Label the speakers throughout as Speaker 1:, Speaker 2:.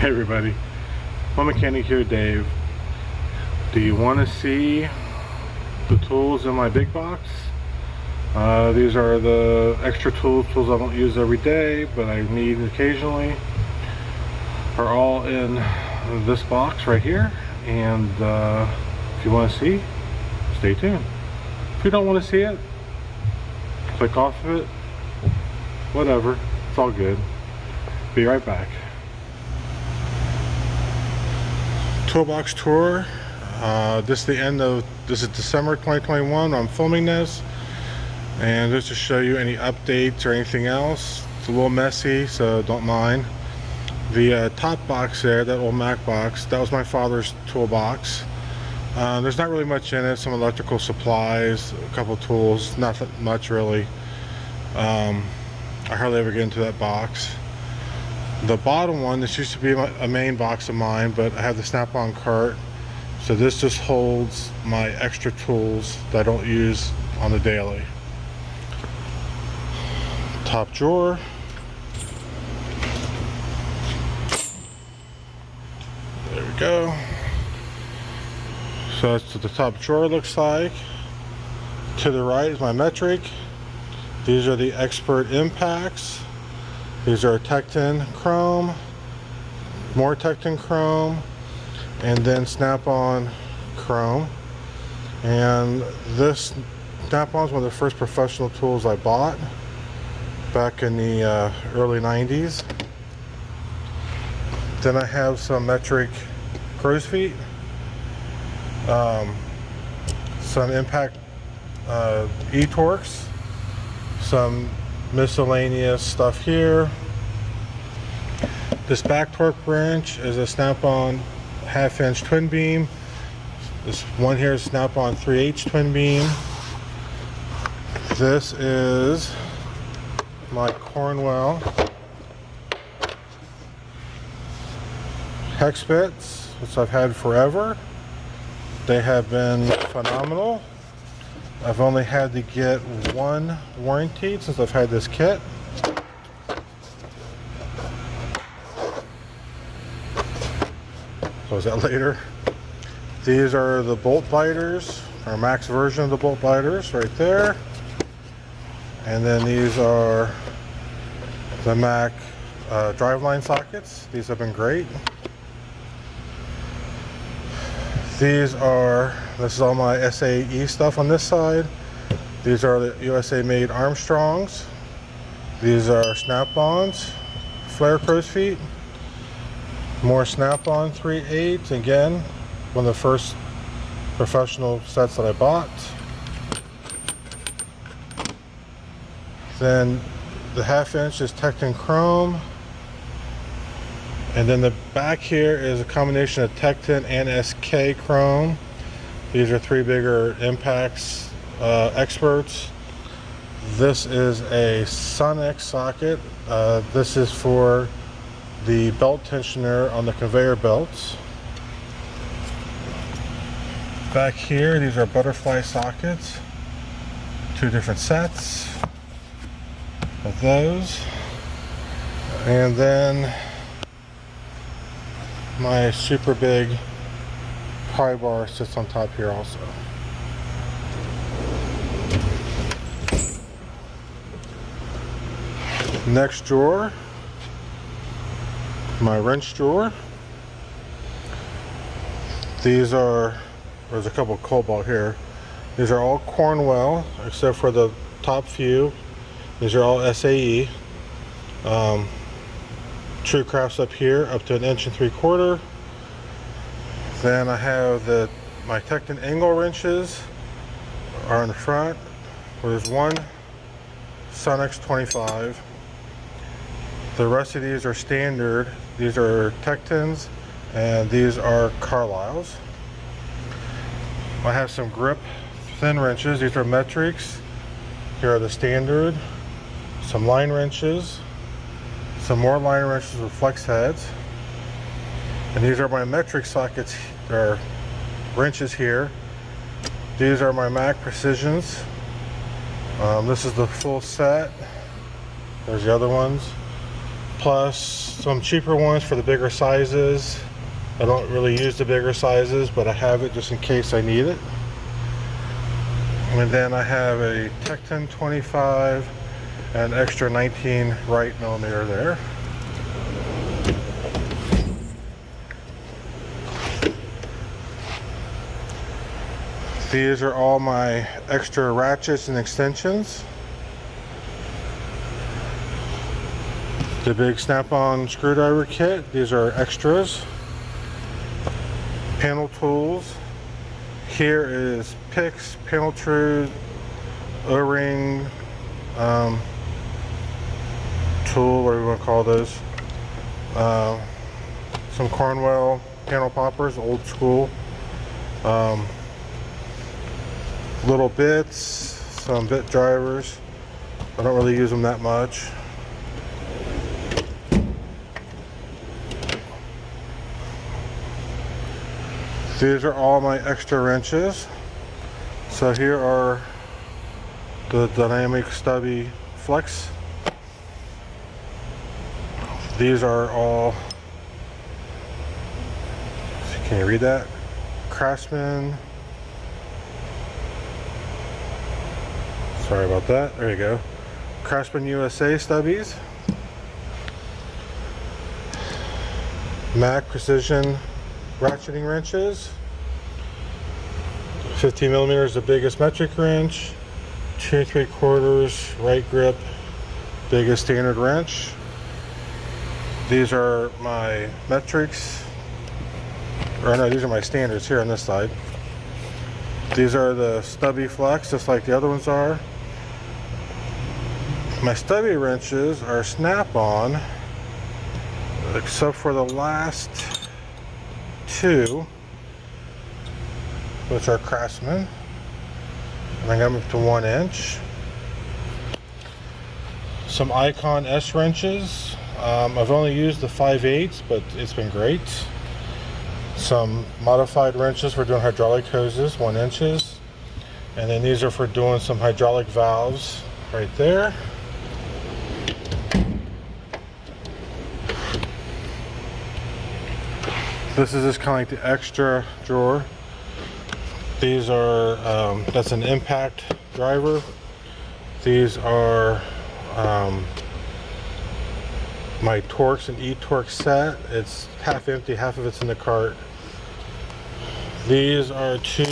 Speaker 1: Hey everybody, my mechanic here, Dave. Do you want to see the tools in my big box? These are the extra tools I don't use every day, but I need occasionally. Are all in this box right here, and if you want to see, stay tuned. If you don't want to see it, click off of it. Whatever, it's all good. Be right back. Toolbox tour. This is December 2021. I'm filming this, and just to show you any updates or anything else. It's a little messy, so don't mind. The top box there, that old Mac box, that was my father's toolbox. There's not really much in it. Some electrical supplies, a couple tools, not that much really. I hardly ever get into that box. The bottom one, this used to be a main box of mine, but I have the snap-on cart, so this just holds my extra tools that I don't use on the daily. Top drawer. There we go. So that's what the top drawer looks like. To the right is my metric. These are the expert impacts. These are Tecton chrome, more Tecton chrome, and then snap-on chrome. And this snap-on is one of the first professional tools I bought back in the early 90s. Then I have some metric crow's feet, some impact e-torques, some miscellaneous stuff here. This back torque wrench is a snap-on 1/2 inch twin beam. This one here is snap-on 3/8 twin beam. This is my Cornwell hex bits, which I've had forever. They have been phenomenal. I've only had to get one warranty since I've had this kit. So is that later? These are the bolt biters, our Max version of the bolt biters right there. And then these are the Mac driveline sockets. These have been great. This is all my SAE stuff on this side. These are the USA made Armstrongs. These are snap-ons, flare crow's feet. More snap-on 3/8, again, one of the first professional sets that I bought. Then the 1/2 inch is Tecton chrome. And then the back here is a combination of Tecton and SK chrome. These are 3 bigger impacts, experts. This is a Sonex socket. This is for the belt tensioner on the conveyor belts. Back here, these are butterfly sockets. 2 different sets of those. And then my super big pry bar sits on top here also. Next drawer, my wrench drawer. There's a couple of Cobalt here. These are all Cornwell except for the top few. These are all SAE. True crafts up here, up to 1 3/4 inches. Then I have my Tecton angle wrenches are in the front. There's one Sonex 25. The rest of these are standard. These are Tectons, and these are Carlisles. I have some grip thin wrenches. These are metrics. Here are the standard. Some line wrenches. Some more line wrenches with flex heads. And these are my metric sockets, or wrenches here. These are my Mac Precisions. This is the full set. There's the other ones. plus some cheaper ones for the bigger sizes. I don't really use the bigger sizes, but I have it just in case I need it. And then I have a Tecton 25 and extra 19 right millimeter there. These are all my extra ratchets and extensions. The big snap-on screwdriver kit, these are extras. Panel tools. Here is picks, panel trude, O-ring, tool, whatever you want to call those. Some Cornwell panel poppers, old school. Little bits, some bit drivers. I don't really use them that much. These are all my extra wrenches. So here are the dynamic stubby flex. These are all, can you read that? Craftsman. Sorry about that. There you go. Craftsman USA stubbies. Mac Precision ratcheting wrenches. 15 millimeters, the biggest metric wrench. 2 3/4 right grip, biggest standard wrench. These are my metrics, or no, these are my standards here on this side. These are the stubby flex, just like the other ones are. My stubby wrenches are snap-on, except for the last two, which are Craftsman, and I got them up to 1 inch. Some Icon S wrenches. I've only used the 5/8, but it's been great. Some modified wrenches for doing hydraulic hoses, 1 inches, and then these are for doing some hydraulic valves right there. This is just kind of like the extra drawer. These are, that's an impact driver. These are my Torx and E-Torx set. It's half empty, half of it's in the cart. These are 2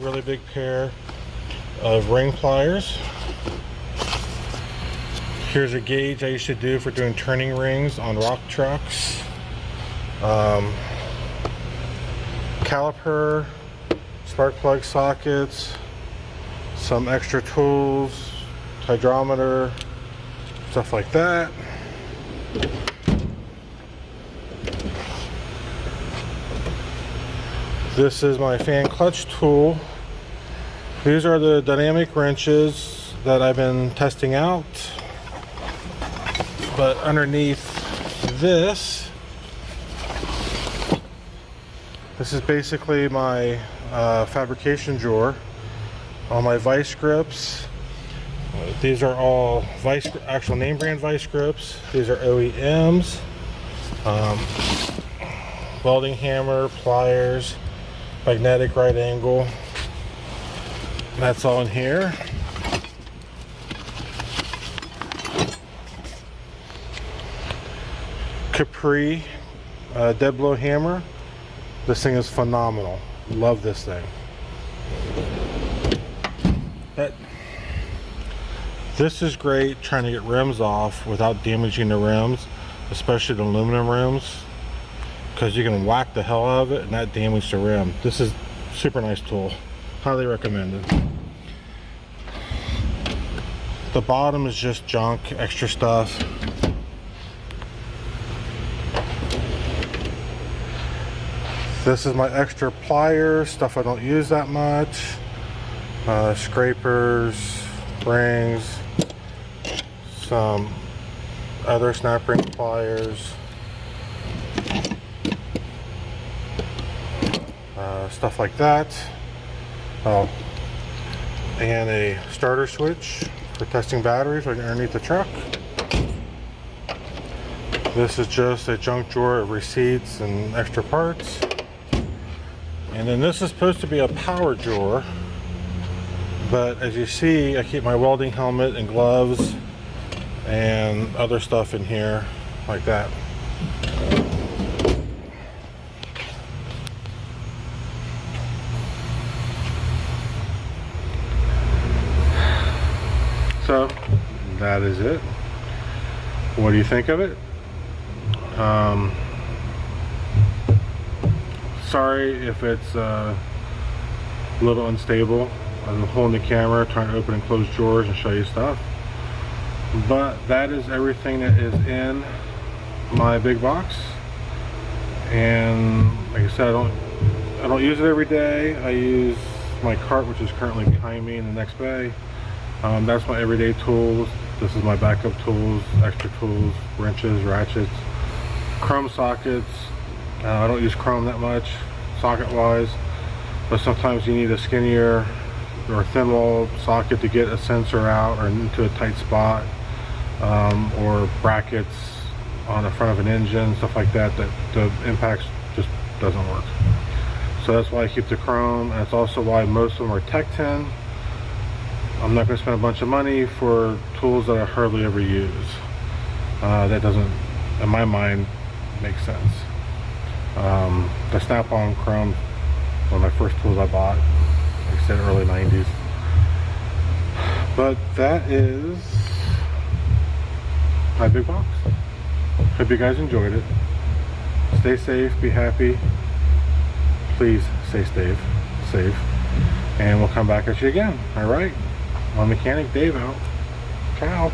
Speaker 1: really big pair of ring pliers. Here's a gauge I used to do for doing turning rings on rock trucks. Caliper, spark plug sockets, some extra tools, hydrometer, stuff like that. This is my fan clutch tool. These are the dynamic wrenches that I've been testing out. But underneath this is basically my fabrication drawer. All my vice grips. These are all actual name brand vice grips. These are OEMs. Welding hammer, pliers, magnetic right angle. That's all in here. Capri dead blow hammer. This thing is phenomenal. Love this thing. This is great trying to get rims off without damaging the rims, especially the aluminum rims, because you can whack the hell out of it and not damage the rim. This is a super nice tool. Highly recommended. The bottom is just junk, extra stuff. This is my extra pliers, stuff I don't use that much. Scrapers, rings, some other snap ring pliers, stuff like that. Oh, and a starter switch for testing batteries right underneath the truck. This is just a junk drawer of receipts and extra parts. And then this is supposed to be a power drawer, but as you see, I keep my welding helmet and gloves and other stuff in here like that. So that is it. What do you think of it? Sorry if it's a little unstable. I'm holding the camera, trying to open and close drawers and show you stuff. But that is everything that is in my big box. And like I said, I don't use it every day. I use my cart, which is currently behind me in the next bay. That's my everyday tools. This is my backup tools, extra tools, wrenches, ratchets, chrome sockets. I don't use chrome that much socket wise, but sometimes you need a skinnier or thin wall socket to get a sensor out or into a tight spot, or brackets on the front of an engine, stuff like that, that the impacts just doesn't work. So that's why I keep the chrome, and it's also why most of them are Tech 10. I'm not going to spend a bunch of money for tools that I hardly ever use. That doesn't, in my mind, make sense. The Snap-on Chrome, one of my first tools I bought, like I said, early 90s. But that is my big box. Hope you guys enjoyed it. Stay safe, be happy. Please stay safe. And we'll come back at you again. All right? My mechanic Dave out. Ciao.